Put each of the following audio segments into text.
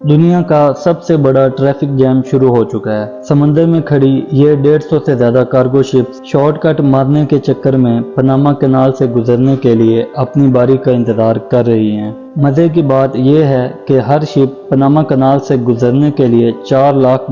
दुनिया का सबसे बड़ा ट्रैफिक जैम शुरू हो चुका है। समंदर में खड़ी ये 150 से ज्यादा कार्गो शिप्स शॉर्टकट मारने के चक्कर में पनामा कैनाल से गुजरने के लिए अपनी बारी का इंतजार कर रही हैं। मजे की बात यह है कि हर शिप पनामा कैनाल से गुजरने के लिए $4 लाख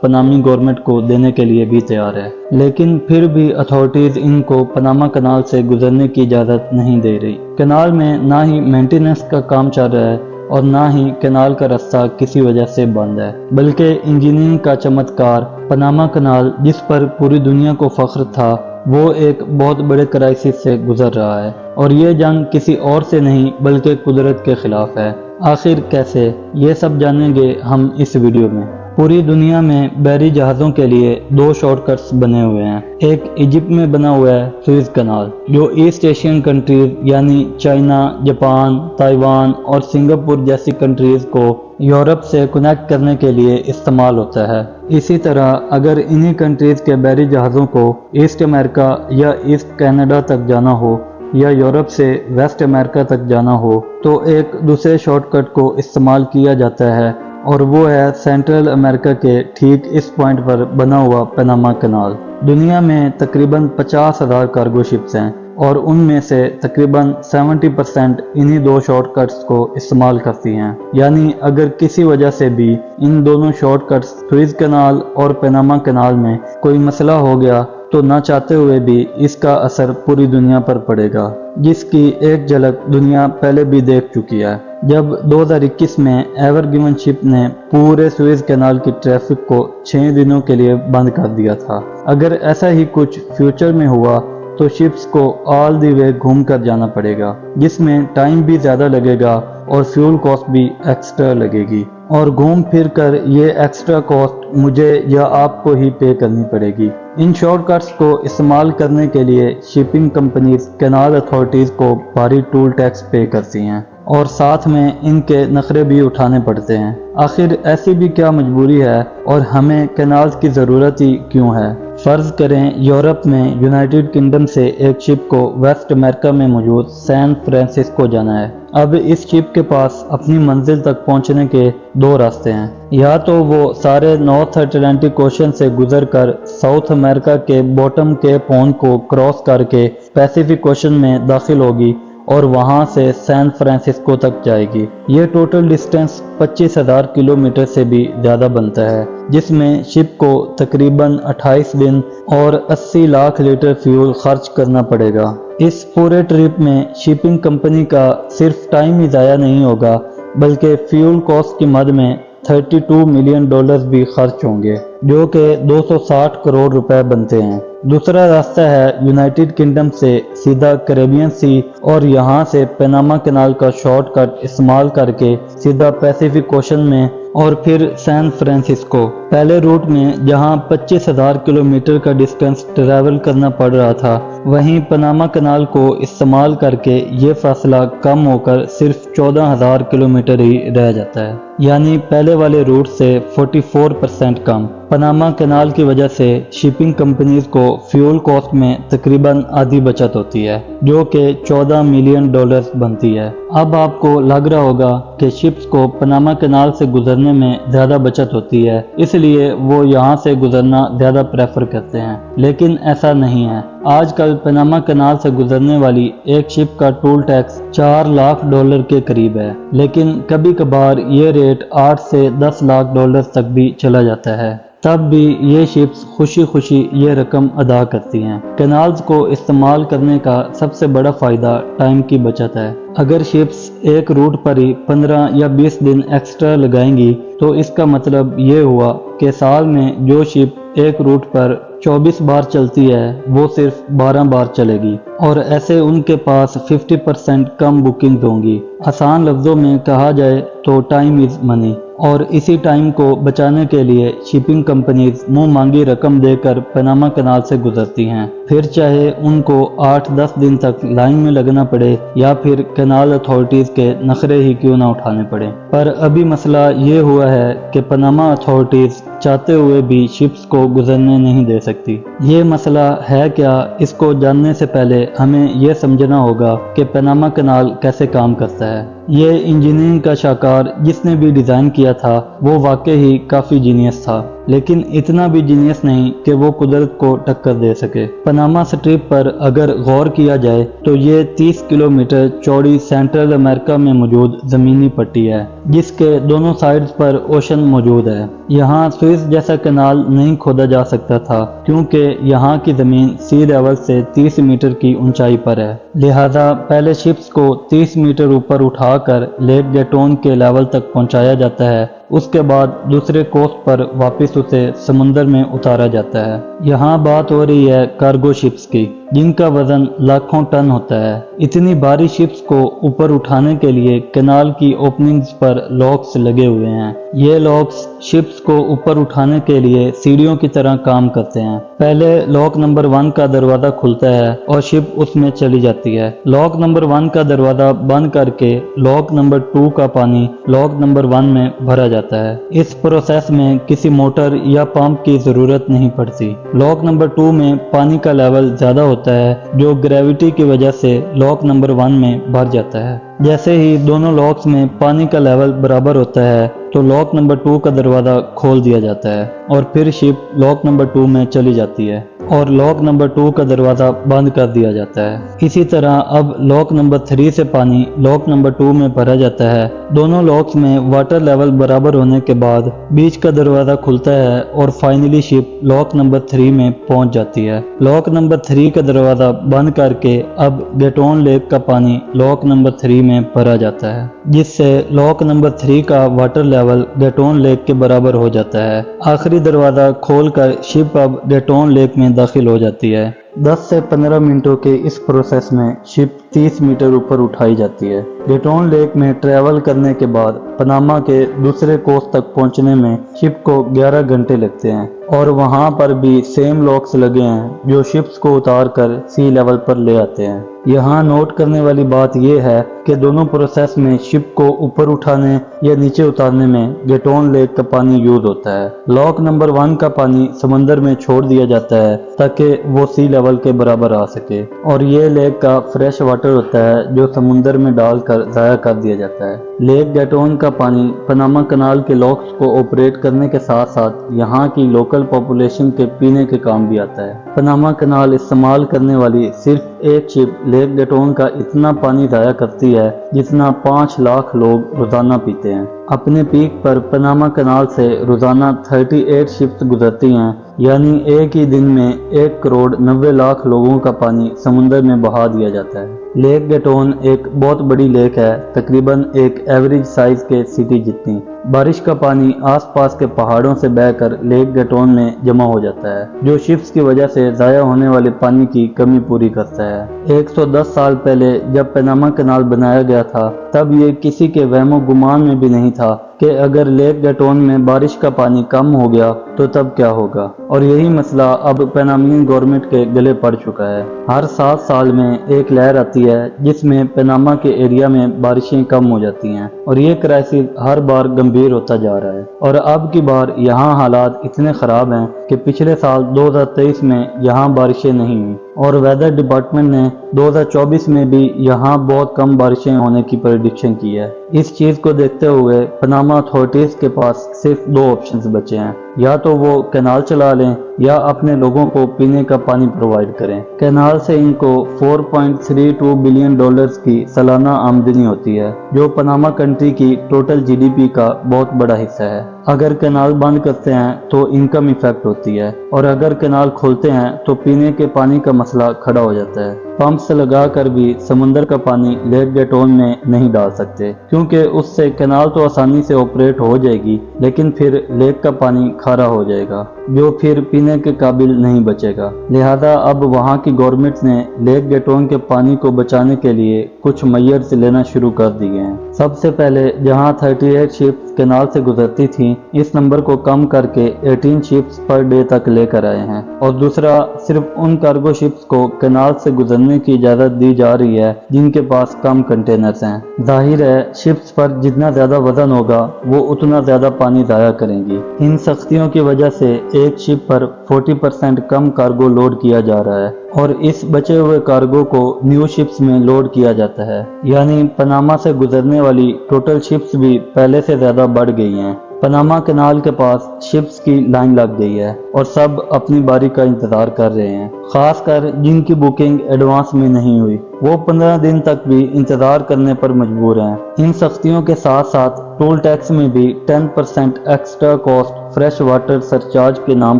पनामी गवर्नमेंट को देने के लिए भी तैयार है, लेकिन फिर भी अथॉरिटीज इनको पनामा कैनाल से गुजरने की इजाजत नहीं दे रही। कैनाल में ना ही मेंटेनेंस का काम चल रहा है और ना ही कैनाल का रास्ता किसी वजह से बंद है, बल्कि इंजीनियरिंग का चमत्कार पनामा कैनाल जिस पर पूरी दुनिया को फख्र था, वो एक बहुत बड़े क्राइसिस से गुजर रहा है। और ये जंग किसी और से नहीं बल्कि कुदरत के खिलाफ है। आखिर कैसे, ये सब जानेंगे हम इस वीडियो में। पूरी दुनिया में बहरी जहाज़ों के लिए 2 शॉर्टकट्स बने हुए हैं। एक इजिप्ट में बना हुआ है सुएज कैनाल, जो ईस्ट एशियन कंट्रीज यानी चाइना, जापान, ताइवान और सिंगापुर जैसी कंट्रीज को यूरोप से कनेक्ट करने के लिए इस्तेमाल होता है। इसी तरह अगर इन्हीं कंट्रीज के बहरी जहाज़ों को ईस्ट अमेरिका या ईस्ट कनाडा तक जाना हो या यूरोप से वेस्ट अमेरिका तक जाना हो, तो एक दूसरे शॉर्टकट को इस्तेमाल किया जाता है, और वो है सेंट्रल अमेरिका के ठीक इस पॉइंट पर बना हुआ पनामा कैनाल। दुनिया में तकरीबन 50,000 कार्गो शिप्स हैं और उनमें से तकरीबन 70% इन्हीं 2 शॉर्टकट्स को इस्तेमाल करती हैं। यानी अगर किसी वजह से भी इन दोनों शॉर्टकट्स सुएज कैनाल और पनामा कैनाल में कोई मसला हो गया, तो ना चाहते हुए भी इसका असर पूरी दुनिया पर पड़ेगा, जिसकी एक झलक दुनिया पहले भी देख चुकी है, जब 2021 में एवर गिवन शिप ने पूरे सुएज कैनाल की ट्रैफिक को 6 दिनों के लिए बंद कर दिया था। अगर ऐसा ही कुछ फ्यूचर में हुआ तो शिप्स को ऑल द वे घूम कर जाना पड़ेगा, जिसमें टाइम भी ज़्यादा लगेगा और फ्यूल कॉस्ट भी एक्स्ट्रा लगेगी, और घूम फिर कर ये एक्स्ट्रा कॉस्ट मुझे या आपको ही पे करनी पड़ेगी। इन शॉर्टकट्स को इस्तेमाल करने के लिए शिपिंग कंपनीज कैनाल अथॉरिटीज़ को भारी टूल टैक्स पे करती हैं और साथ में इनके नखरे भी उठाने पड़ते हैं। आखिर ऐसी भी क्या मजबूरी है और हमें कैनाल्स की ज़रूरत ही क्यों है? फ़र्ज़ करें यूरोप में यूनाइटेड किंगडम से एक शिप को वेस्ट अमेरिका में मौजूद सैन फ्रांसिस्को जाना है। अब इस शिप के पास अपनी मंजिल तक पहुंचने के 2 रास्ते हैं। या तो वो सारे नॉर्थ अटलांटिक ओशन से गुजरकर साउथ अमेरिका के बॉटम केप हॉर्न को क्रॉस करके पैसिफिक ओशन में दाखिल होगी और वहां से सैन फ्रांसिस्को तक जाएगी। ये टोटल डिस्टेंस 25,000 किलोमीटर से भी ज़्यादा बनता है, जिसमें शिप को तकरीबन 28 दिन और 80 लाख लीटर फ्यूल खर्च करना पड़ेगा। इस पूरे ट्रिप में शिपिंग कंपनी का सिर्फ टाइम ही ज़ाया नहीं होगा, बल्कि फ्यूल कॉस्ट की मद में $32 मिलियन भी खर्च होंगे, जो कि 260 करोड़ रुपए बनते हैं। दूसरा रास्ता है यूनाइटेड किंगडम से सीधा कैरेबियन सी और यहाँ से पनामा कैनाल का शॉर्टकट इस्तेमाल करके सीधा पैसिफिक ओशन में और फिर सैन फ्रांसिस्को। पहले रूट में जहाँ 25,000 किलोमीटर का डिस्टेंस ट्रैवल करना पड़ रहा था, वहीं पनामा कैनाल को इस्तेमाल करके ये फासला कम होकर सिर्फ 14,000 किलोमीटर ही रह जाता है, यानी पहले वाले रूट से 44% कम। पनामा कैनाल की वजह से शिपिंग कंपनीज को फ्यूल कॉस्ट में तकरीबन आधी बचत होती है, जो कि $14 मिलियन बनती है। अब आपको लग रहा होगा कि शिप्स को पनामा कैनाल से गुजरने में ज़्यादा बचत होती है, इसलिए वो यहाँ से गुजरना ज़्यादा प्रेफर करते हैं, लेकिन ऐसा नहीं है। आजकल पनामा कैनाल से गुजरने वाली एक शिप का टोल टैक्स $4 लाख के करीब है, लेकिन कभी कभार ये रेट $8 से $10 लाख तक भी चला जाता है। तब भी ये शिप्स खुशी खुशी ये रकम अदा करती हैं। कैनाल्स को इस्तेमाल करने का सबसे बड़ा फ़ायदा टाइम की बचत है। अगर शिप्स एक रूट पर ही 15 या 20 दिन एक्स्ट्रा लगाएंगी, तो इसका मतलब ये हुआ कि साल में जो शिप एक रूट पर 24 बार चलती है, वो सिर्फ 12 बार चलेगी, और ऐसे उनके पास 50% कम बुकिंग्स होंगी। आसान लफ्ज़ों में कहा जाए तो टाइम इज़ मनी, और इसी टाइम को बचाने के लिए शिपिंग कंपनीज मुंह मांगी रकम देकर पनामा कैनाल से गुजरती हैं। پھر چاہے ان کو 8-10 دن تک لائن میں لگنا پڑے یا پھر کینال اتھارٹیز کے نخرے ہی کیوں نہ اٹھانے پڑے۔ پر ابھی مسئلہ یہ ہوا ہے کہ پاناما اتھارٹیز چاہتے ہوئے بھی شپس کو گزرنے نہیں دے سکتی۔ یہ مسئلہ ہے کیا، اس کو جاننے سے پہلے ہمیں یہ سمجھنا ہوگا کہ پاناما کینال کیسے کام کرتا ہے۔ یہ انجینئرنگ کا شاہکار جس نے بھی ڈیزائن کیا تھا وہ واقعی ہی کافی جینیس تھا، لیکن اتنا بھی جینیس نہیں کہ وہ قدرت کو ٹکر دے سکے۔ پاناما اسٹریپ پر اگر غور کیا جائے تو یہ 30 کلومیٹر چوڑی سینٹرل امریکہ میں موجود زمینی پٹی ہے جس کے دونوں سائیڈز پر اوشن موجود ہے۔ یہاں سوئس جیسا کینال نہیں کھودا جا سکتا تھا کیونکہ یہاں کی زمین سی لیول سے 30 میٹر کی اونچائی پر ہے، لہذا پہلے شپس کو 30 میٹر اوپر اٹھا کر لیک گیٹون کے لیول تک پہنچایا جاتا ہے، اس کے بعد دوسرے کوسٹ پر واپس اسے سمندر میں اتارا جاتا ہے۔ یہاں بات ہو رہی ہے کارگو شپس کی جن کا وزن لاکھوں ٹن ہوتا ہے۔ اتنی بھاری شپس کو اوپر اٹھانے کے لیے کینال کی اوپننگز پر لاکس لگے ہوئے ہیں۔ یہ لاکس شپس کو اوپر اٹھانے کے لیے سیڑھیوں کی طرح کام کرتے ہیں۔ پہلے لاک نمبر 1 کا دروازہ کھلتا ہے اور شپ اس میں چلی جاتی ہے۔ لاک نمبر 1 کا دروازہ بند کر کے لاک نمبر 2 کا پانی لاک نمبر 1 میں بھرا جاتا ہے۔ اس پروسیس میں کسی موٹر یا پمپ کی ضرورت نہیں پڑتی۔ لاک نمبر 2 میں پانی کا لیول زیادہ ہوتا ہے جو گریوٹی کی وجہ سے لاک نمبر 1 میں بھر جاتا ہے۔ جیسے ہی دونوں لاکس میں پانی کا لیول برابر ہوتا ہے تو لاک نمبر 2 کا دروازہ کھول دیا جاتا ہے اور پھر شپ لاک نمبر 2 میں چلی جاتی ہے اور لاک نمبر 2 کا دروازہ بند کر دیا جاتا ہے۔ اسی طرح اب لاک نمبر 3 سے پانی لاک نمبر 2 میں بھرا جاتا ہے۔ دونوں لاکس میں واٹر لیول برابر ہونے کے بعد بیچ کا دروازہ کھلتا ہے اور فائنلی شپ لاک نمبر 3 میں پہنچ جاتی ہے۔ لاک نمبر 3 کا دروازہ بند کر کے اب گیٹون لیک کا پانی لاک نمبر 3 میں بھرا جاتا ہے جس سے لاک نمبر 3 کا واٹر لیول گیٹون لیک کے برابر ہو جاتا ہے۔ آخری دروازہ کھول کر شپ اب گیٹون لیک میں داخل ہو جاتی ہے۔ 10 سے 15 منٹوں کے اس پروسیس میں شپ 30 میٹر اوپر اٹھائی جاتی ہے۔ گیٹون لیک میں ٹریول کرنے کے بعد پاناما کے دوسرے کوسٹ تک پہنچنے میں شپ کو 11 گھنٹے لگتے ہیں اور وہاں پر بھی سیم لاکس لگے ہیں جو شپس کو اتار کر سی لیول پر لے آتے ہیں۔ یہاں نوٹ کرنے والی بات یہ ہے کہ دونوں پروسیس میں شپ کو اوپر اٹھانے یا نیچے اتارنے میں گیٹون لیک کا پانی یوز ہوتا ہے۔ لاک نمبر 1 کا پانی سمندر میں چھوڑ دیا جاتا ہے تاکہ وہ سی لیول کے برابر آ سکے اور یہ لیک کا فریش واٹر ہوتا ہے جو سمندر میں ڈال کر ضائع کر دیا جاتا ہے۔ لیک گیٹون کا پانی پاناما کینال کے لاکس کو آپریٹ کرنے کے ساتھ ساتھ یہاں کی لوکل پاپولیشن کے پینے کے کام بھی آتا ہے۔ پاناما کینال استعمال کرنے والی صرف ایک شپ لیک گیٹون کا اتنا پانی ضائع کرتی ہے جتنا 5 لاکھ لوگ روزانہ پیتے ہیں۔ اپنے پیک پر پاناما کینال سے روزانہ 38 شپس گزرتی ہیں، یعنی ایک ہی دن میں 1 کروڑ 90 لاکھ لوگوں کا پانی سمندر میں بہا دیا جاتا ہے۔ لیک گیٹون ایک بہت بڑی لیک ہے، تقریباً ایک ایوریج سائز کے سٹی جتنی۔ بارش کا پانی آس پاس کے پہاڑوں سے بہہ کر لیک گیٹون میں جمع ہو جاتا ہے جو شپس کی وجہ سے ضائع ہونے والے پانی کی کمی پوری کرتا ہے۔ 110 سال پہلے جب پاناما کینال بنایا گیا تھا تب یہ کسی کے وہم و گمان میں بھی نہیں تھا کہ اگر لیک گیٹون میں بارش کا پانی کم ہو گیا تو تب کیا ہوگا، اور یہی مسئلہ اب پانامین گورنمنٹ کے گلے پڑ چکا ہے۔ ہر 7 سال میں ایک لہر آتی ہے جس میں پاناما کے ایریا میں بارشیں کم ہو جاتی ہیں اور یہ کرائسس ہر بار گمبھیر ہوتا جا رہا ہے، اور اب کی بار یہاں حالات اتنے خراب ہیں کہ پچھلے سال 2023 میں یہاں بارشیں نہیں ہوئیں اور ویدر ڈپارٹمنٹ نے 2024 میں بھی یہااں بہت کم بارشیں ہونے کی پریڈکشن کی ہے۔ اس چیز کو دیکھتے ہوئے پاناما اتھارٹیز کے پاس صرف 2 آپشنز بچے ہیں، یا تو وہ کینال چلا لیں یا اپنے لوگوں کو پینے کا پانی پرووائڈ کریں۔ کینال سے ان کو $4.32 بلین کی سالانہ آمدنی ہوتی ہے جو پاناما کنٹری کی ٹوٹل GDP کا بہت بڑا حصہ ہے۔ اگر کینال بند کرتے ہیں تو انکم ایفیکٹ ہوتی ہے اور اگر کینال کھولتے ہیں تو پینے کے پانی کا مسئلہ کھڑا ہو جاتا ہے۔ पंप से लगाकर भी समंदर का पानी लेक गेटोन में नहीं डाल सकते, क्योंकि उससे कैनाल तो आसानी से ऑपरेट हो जाएगी, लेकिन फिर लेक का पानी खारा हो जाएगा जो फिर पीने के काबिल नहीं बचेगा। लिहाजा अब वहाँ की गवर्नमेंट ने लेक गेटोन के पानी को बचाने के लिए कुछ मेजर्स लेना शुरू कर दिए हैं। सबसे पहले जहाँ 38 शिप्स कैनाल से गुजरती थीं, इस नंबर को कम करके 18 शिप्स पर डे तक लेकर आए हैं। और दूसरा, सिर्फ उन कार्गो शिप्स को कैनाल से गुजरने की इजाज़त दी जा रही है जिनके पास कम कंटेनर्स हैं। जाहिर है शिप्स पर जितना ज़्यादा वजन होगा वो उतना ज़्यादा पानी ज़ाया करेंगी। इन सख्तियों की वजह से एक शिप पर 40% कम कार्गो लोड किया जा रहा है और इस बचे हुए कार्गो को न्यू शिप्स में लोड किया जाता है। यानी पनामा से गुजरने वाली टोटल शिप्स भी पहले से ज़्यादा बढ़ गई हैं। पनामा कैनाल के पास शिप्स की लाइन लग गई है और सब अपनी बारी का इंतजार कर रहे हैं। खासकर जिनकी बुकिंग एडवांस में नहीं हुई, वो 15 दिन तक भी इंतजार करने पर मजबूर हैं। इन सख्तियों के साथ साथ टोल टैक्स में भी 10% extra cost fresh water surcharge के नाम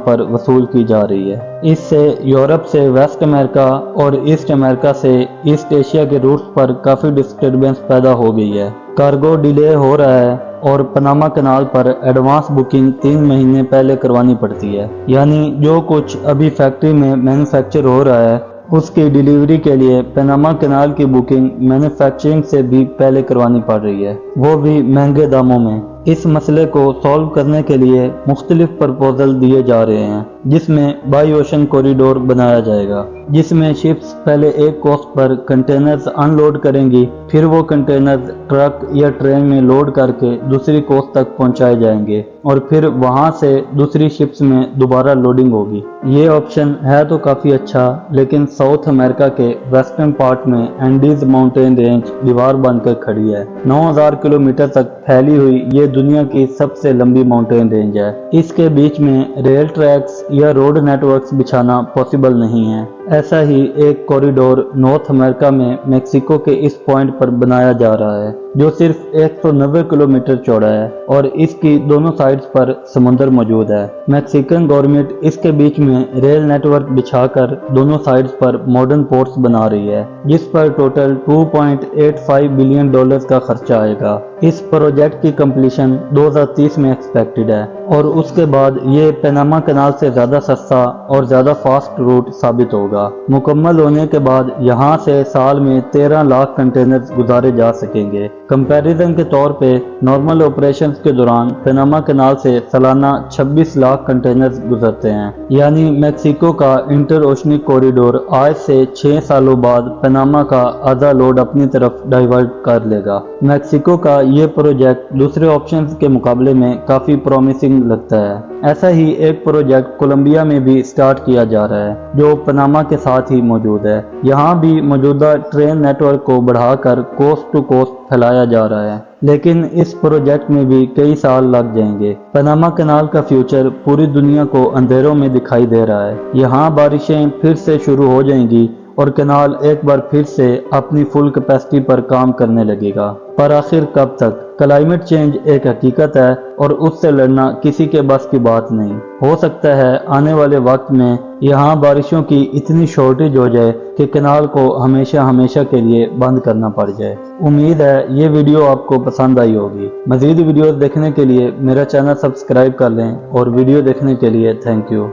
पर वसूल की जा रही है। इससे यूरोप से वेस्ट अमेरिका और ईस्ट अमेरिका से ईस्ट एशिया के रूट्स पर काफ़ी डिस्टर्बेंस पैदा हो गई है। कार्गो डिले हो रहा है और पनामा कैनाल पर एडवांस बुकिंग 3 महीने पहले करवानी पड़ती है। यानी जो कुछ अभी फैक्ट्री में मैन्युफैक्चर हो रहा है उसकी डिलीवरी के लिए पनामा कैनाल की बुकिंग मैन्युफैक्चरिंग से भी पहले करवानी पड़ रही है, वो भी महंगे दामों में। इस मसले को सॉल्व करने के लिए मुख्तलिफ प्रपोजल दिए जा रहे हैं, जिसमें बाई ओशन कॉरिडोर बनाया जाएगा, जिसमें शिप्स पहले एक कोस्ट पर कंटेनर्स अनलोड करेंगी, फिर वो कंटेनर्स ट्रक या ट्रेन में लोड करके दूसरी कोस्ट तक पहुंचाए जाएंगे और फिर वहां से दूसरी शिप्स में दोबारा लोडिंग होगी। ये ऑप्शन है तो काफ़ी अच्छा, लेकिन साउथ अमेरिका के वेस्टर्न पार्ट में एंडीज माउंटेन रेंज दीवार बनकर खड़ी है। 9000 किलोमीटर तक फैली हुई ये दुनिया की सबसे लंबी माउंटेन रेंज है। इसके बीच में रेल ट्रैक्स या रोड नेटवर्क्स बिछाना पॉसिबल नहीं है। ऐसा ही एक कॉरिडोर नॉर्थ अमेरिका में मेक्सिको के इस पॉइंट पर बनाया जा रहा है, जो सिर्फ 190 किलोमीटर चौड़ा है और इसकी दोनों साइड्स पर समुद्र मौजूद है। मैक्सिकन गवर्नमेंट इसके बीच में रेल नेटवर्क बिछाकर दोनों साइड्स पर मॉडर्न पोर्ट्स बना रही है, जिस पर टोटल $2.85 बिलियन का खर्चा आएगा। इस प्रोजेक्ट की कंप्लीशन 2030 में एक्सपेक्टेड है और उसके बाद ये पनामा कैनाल से ज़्यादा सस्ता और ज़्यादा फास्ट रूट साबित होगा। मुकम्मल होने के बाद यहाँ से साल में 13 लाख कंटेनर्स गुजारे जा सकेंगे। कंपैरिजन के तौर पे नॉर्मल ऑपरेशंस के दौरान पनामा कैनाल से सालाना 26 लाख कंटेनर्स गुजरते हैं। यानी मेक्सिको का इंटर ओशनिक कॉरिडोर आज से 6 सालों बाद पनामा का आधा लोड अपनी तरफ डाइवर्ट कर लेगा। मेक्सिको का ये प्रोजेक्ट दूसरे ऑप्शंस के मुकाबले में काफ़ी प्रॉमिसिंग लगता है। ऐसा ही एक प्रोजेक्ट कोलंबिया में भी स्टार्ट किया जा रहा है, जो पनामा के साथ ही मौजूद है। यहाँ भी मौजूदा ट्रेन नेटवर्क को बढ़ाकर कोस्ट टू कोस्ट फैलाया जा रहा है, लेकिन इस प्रोजेक्ट में भी कई साल लग जाएंगे। पनामा कैनाल का फ्यूचर पूरी दुनिया को अंधेरों में दिखाई दे रहा है। यहाँ बारिशें फिर से शुरू हो जाएंगी और कैनाल एक बार फिर से अपनी फुल कैपेसिटी पर काम करने लगेगा। पर आखिर कब तक? क्लाइमेट चेंज एक हकीकत है और उससे लड़ना किसी के बस की बात नहीं। हो सकता है आने वाले वक्त में यहाँ बारिशों की इतनी शॉर्टेज हो जाए कि कैनाल को हमेशा हमेशा के लिए बंद करना पड़ जाए। उम्मीद है ये वीडियो आपको पसंद आई होगी। मज़ीद वीडियोस देखने के लिए मेरा चैनल सब्सक्राइब कर लें और वीडियो देखने के लिए थैंक यू।